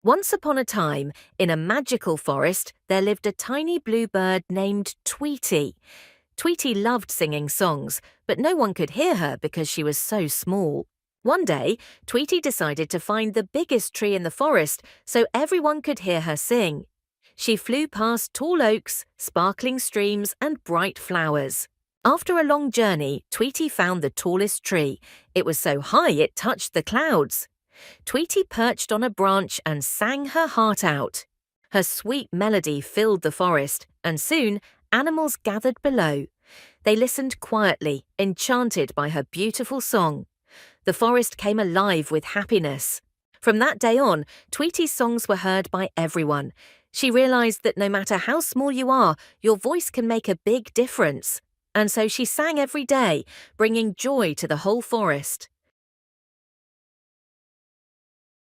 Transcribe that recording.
Once upon a time, in a magical forest, there lived a tiny blue bird named Tweety. Tweety loved singing songs, but no one could hear her because she was so small. One day, Tweety decided to find the biggest tree in the forest so everyone could hear her sing. She flew past tall oaks, sparkling streams, and bright flowers. After a long journey, Tweety found the tallest tree. It was so high it touched the clouds. Tweety perched on a branch and sang her heart out. Her sweet melody filled the forest, and soon animals gathered below. They listened quietly, enchanted by her beautiful song. The forest came alive with happiness. From that day on, Tweety's songs were heard by everyone. She realized that no matter how small you are, your voice can make a big difference. And so she sang every day, bringing joy to the whole forest.